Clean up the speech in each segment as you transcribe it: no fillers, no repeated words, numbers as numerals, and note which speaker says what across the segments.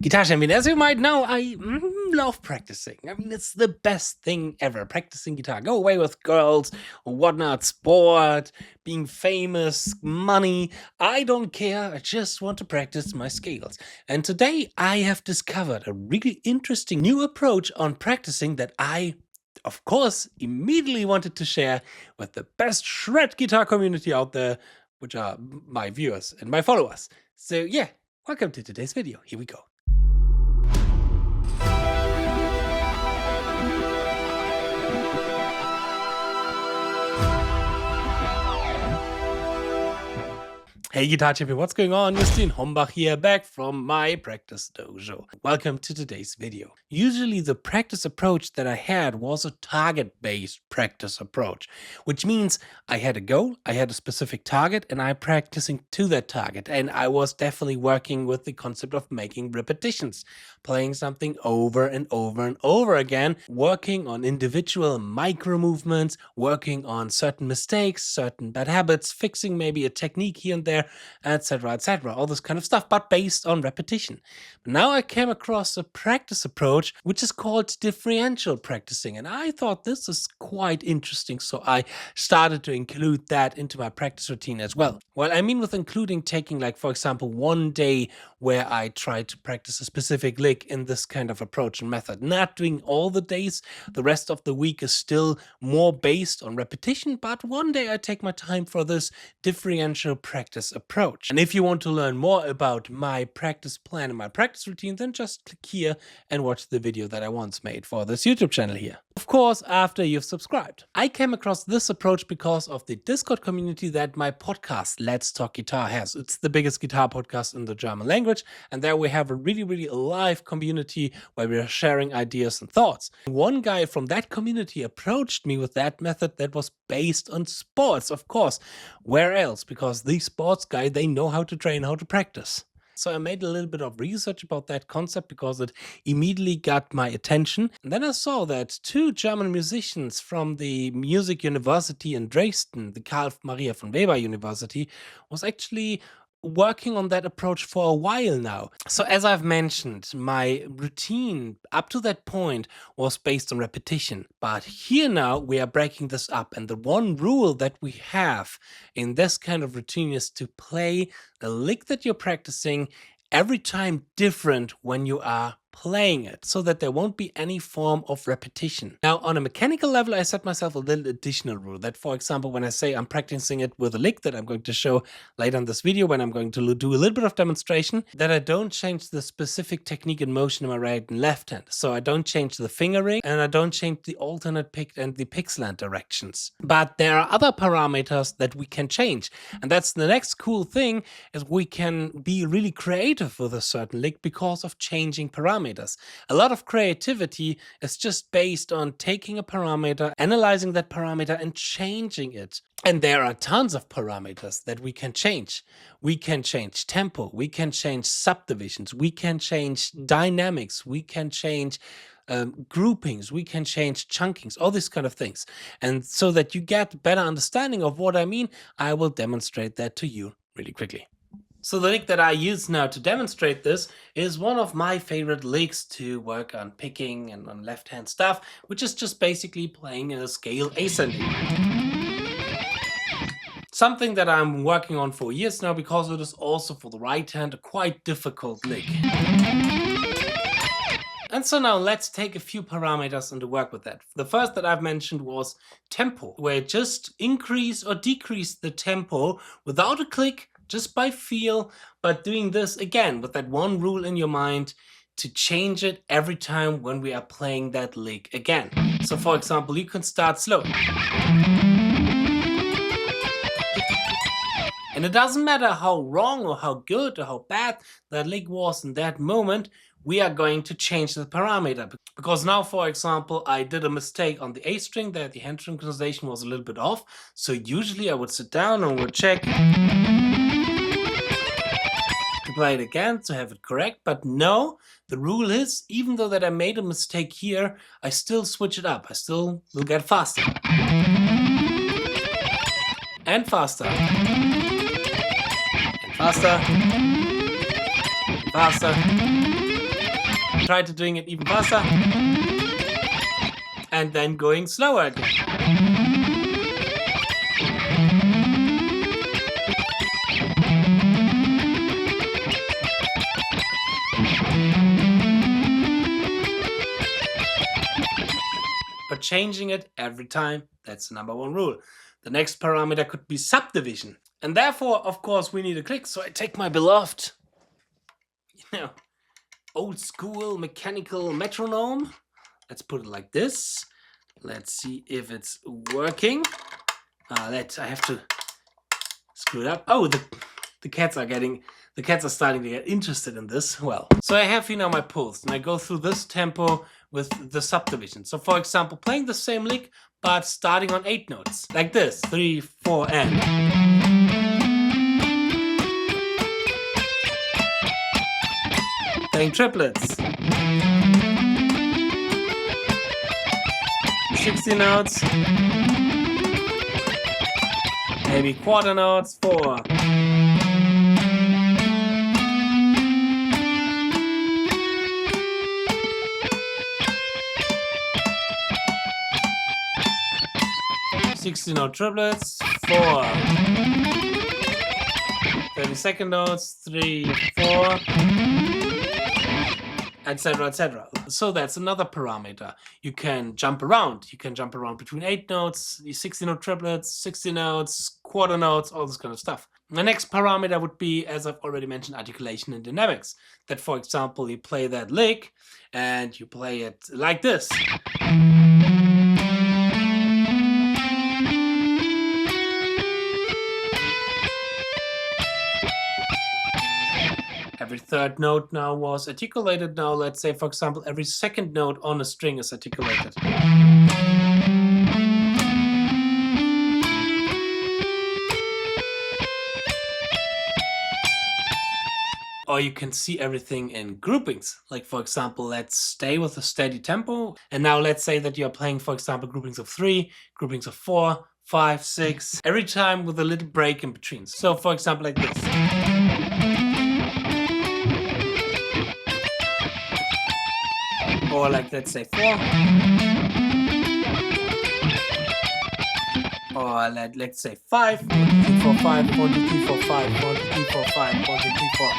Speaker 1: Guitar champion, as you might know, I love practicing. I mean, it's the best thing ever. Practicing guitar, go away with girls or whatnot, sport, being famous, money. I don't care. I just want to practice my scales. And today I have discovered a really interesting new approach on practicing that I, of course, immediately wanted to share with the best shred guitar community out there, which are my viewers and my followers. So yeah, welcome to today's video. Here we go. Hey Guitar Champion, what's going on? ZEN Homebach here, back from my practice dojo. Welcome to today's video. Usually the practice approach that I had was a target-based practice approach, which means I had a goal, I had a specific target, and I'm practicing to that target. And I was definitely working with the concept of making repetitions, playing something over and over and over again, working on individual micro movements, working on certain mistakes, certain bad habits, fixing maybe a technique here and there, etc., all this kind of stuff, but based on repetition. Now I came across a practice approach which is called differential practicing, and I thought this is quite interesting, so I started to include that into my practice routine as well. Well, I mean with including taking, like, for example, one day where I try to practice a specific lick in this kind of approach and method, not doing all the days. The rest of the week is still more based on repetition, but one day I take my time for this differential practice approach. And if you want to learn more about my practice plan and my practice routine, then just click here and watch the video that I once made for this YouTube channel here. Of course, after you've subscribed. I came across this approach because of the Discord community that my podcast Let's Talk Guitar has. It's the biggest guitar podcast in the German language, and there we have a really alive community where we are sharing ideas and thoughts. One guy from that community approached me with that method that was based on sports, of course. Where else? Because these sports guys, they know how to train, how to practice. So I made a little bit of research about that concept because it immediately got my attention. And then I saw that two German musicians from the music university in Dresden, the 𝗗𝙗𝙦 von Weber University, was actually working on that approach for a while now. So as I've mentioned, my routine up to that point was based on repetition. But here now we are breaking this up, and the one rule that we have in this kind of routine is to play the lick that you're practicing every time different when you are playing it, so that there won't be any form of repetition. Now, on a mechanical level, I set myself a little additional rule that, for example, when I say I'm practicing it with a lick that I'm going to show later in this video, when I'm going to do a little bit of demonstration, that I don't change the specific technique and motion in my right and left hand. So I don't change the fingering, and I don't change the alternate pick and the pick slant directions. But there are other parameters that we can change. And that's the next cool thing, is we can be really creative with a certain lick because of changing parameters. A lot of creativity is just based on taking a parameter, analyzing that parameter, and changing it. And there are tons of parameters that we can change. We can change tempo, we can change subdivisions, we can change dynamics, we can change groupings, we can change chunkings, all these kind of things. And so that you get better understanding of what I mean, I will demonstrate that to you really quickly. So the lick that I use now to demonstrate this is one of my favorite licks to work on picking and on left-hand stuff, which is just basically playing a scale ascending. Something that I'm working on for years now, because it is also for the right hand a quite difficult lick. And so now let's take a few parameters and to work with that. The first that I've mentioned was tempo, where I just increase or decrease the tempo without a click, just by feel, but doing this again with that one rule in your mind to change it every time when we are playing that lick again. So for example, you can start slow. And it doesn't matter how wrong or how good or how bad that lick was in that moment, we are going to change the parameter. Because now, for example, I did a mistake on the A string there, the hand synchronization was a little bit off. So usually I would sit down and would check to play it again to have it correct, but no, the rule is, even though that I made a mistake here, I still switch it up. I still will get faster. And faster. And faster. And faster. try to doing it even faster. And then going slower again. But changing it every time, that's the #1 rule. The next parameter could be subdivision. And therefore, of course, we need a click. So I take my beloved, old school mechanical metronome. Let's put it like this. Let's see if it's working. I have to screw it up. Oh, the cats are starting to get interested in this. Well, so I have here now my pulse, and I go through this tempo with the subdivision. So for example, playing the same lick, but starting on 8 notes, like this, 3, 4, and. Playing triplets. 60 notes. Maybe quarter notes, 4. Note triplets, 4. 32nd notes, 3, 4, etc., etc. So that's another parameter. You can jump around. You can jump around between 8 notes, 60 note triplets, 60 notes, quarter notes, all this kind of stuff. The next parameter would be, as I've already mentioned, articulation and dynamics. That, for example, you play that lick and you play it like this. Every 3rd note now was articulated. Now let's say, for example, every 2nd note on a string is articulated. Or you can see everything in groupings. Like, for example, let's stay with a steady tempo. And now let's say that you're playing, for example, groupings of 3, groupings of 4, 5, 6, every time with a little break in between. So for example, like this. Or like, let's say 4. Or let's say 5. 1, 2, 3, 4, 5. 1, 2, 3, 4, 5. 1, 2, 3, 4, 5. 1, 2, 3, 4,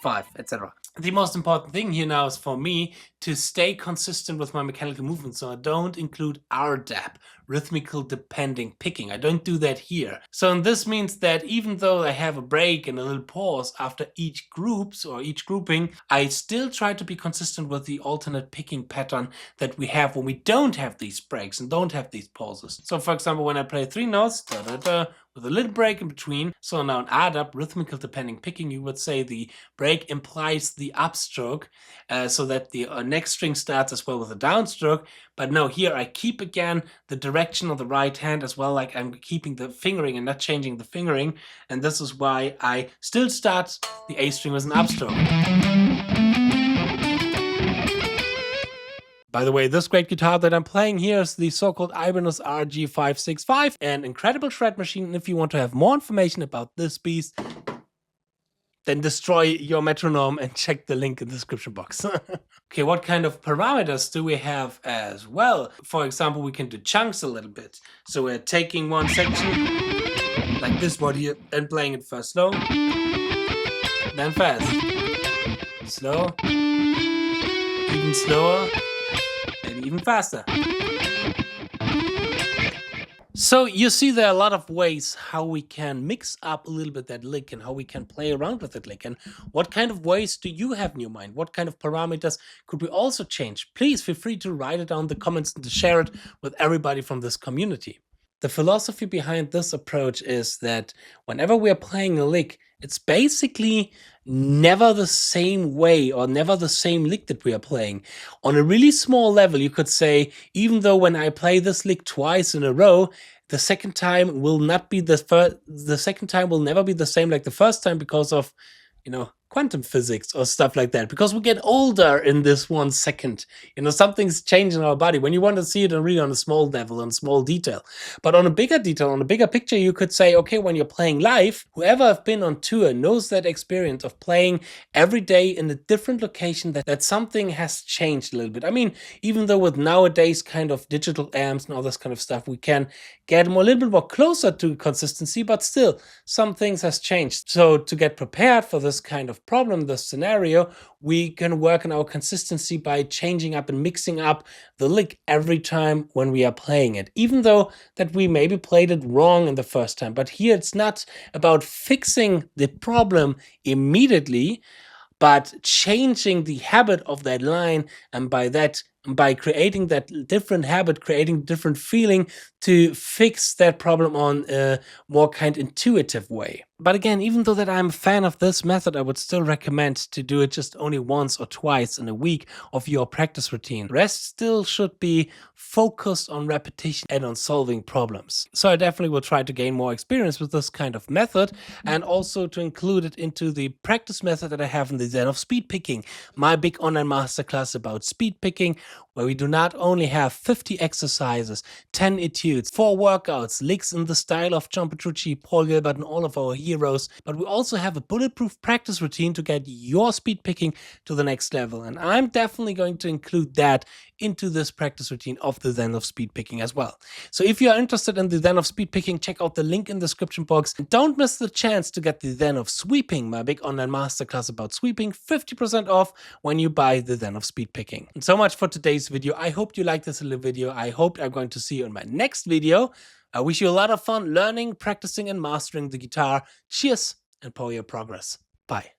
Speaker 1: 5, etc. The most important thing here now is for me to stay consistent with my mechanical movement, so I don't include RDAP, rhythmical depending picking. I don't do that here. So and this means that even though I have a break and a little pause after each groups or each grouping, I still try to be consistent with the alternate picking pattern that we have when we don't have these breaks and don't have these pauses. So for example, when I play 3 notes, da, da, da, with a little break in between, so now in RDAP, rhythmical depending picking, you would say the break implies the upstroke, so that the next string starts as well with a downstroke. But no, here I keep again the direction of the right hand as well, like I'm keeping the fingering and not changing the fingering, and this is why I still start the A string with an upstroke. By the way, this great guitar that I'm playing here is the so-called Ibanez RG565, an incredible shred machine. And if you want to have more information about this beast, then destroy your metronome and check the link in the description box. Okay, what kind of parameters do we have as well? For example, we can do chunks a little bit. So we're taking one section, like this one here, and playing it first slow, then fast. Slow, even slower, maybe even faster. So you see there are a lot of ways how we can mix up a little bit that lick and how we can play around with that lick. And what kind of ways do you have in your mind? What kind of parameters could we also change? Please feel free to write it down in the comments and to share it with everybody from this community. The philosophy behind this approach is that whenever we are playing a lick, it's basically never the same way or never the same lick that we are playing. On a really small level, you could say, even though when I play this lick twice in a row, the second time will not be the second time will never be the same like the first time because of, quantum physics or stuff like that, because we get older in this 1 second. You know, something's changed in our body when you want to see it and really on a small level, on small detail. But on a bigger detail, on a bigger picture, you could say, okay, when you're playing live, whoever have been on tour knows that experience of playing every day in a different location, that something has changed a little bit. I mean, even though with nowadays kind of digital amps and all this kind of stuff, we can get a little bit more closer to consistency, but still some things has changed. So to get prepared for this kind of problem, this scenario, we can work on our consistency by changing up and mixing up the lick every time when we are playing it, even though that we maybe played it wrong in the first time. But here it's not about fixing the problem immediately, but changing the habit of that line, and by creating that different habit, creating different feeling to fix that problem on a more kind of intuitive way. But again, even though that I'm a fan of this method, I would still recommend to do it just only once or twice in a week of your practice routine. Rest still should be focused on repetition and on solving problems. So I definitely will try to gain more experience with this kind of method, and also to include it into the practice method that I have in the ZEN of Speed Picking, my big online masterclass about speed picking, where we do not only have 50 exercises, 10 etudes, 4 workouts, licks in the style of Jon Petrucci, Paul Gilbert, and all of our heroes, but we also have a bulletproof practice routine to get your speed picking to the next level. And I'm definitely going to include that into this practice routine of the ZEN of Speed Picking as well. So if you are interested in the ZEN of Speed Picking, check out the link in the description box. And don't miss the chance to get the ZEN of Sweeping, my big online masterclass about sweeping, 50% off when you buy the ZEN of Speed Picking. And so much for today's video. I hope you liked this little video. I hope I'm going to see you in my next video. I wish you a lot of fun learning, practicing, and mastering the guitar. Cheers and power your progress. Bye.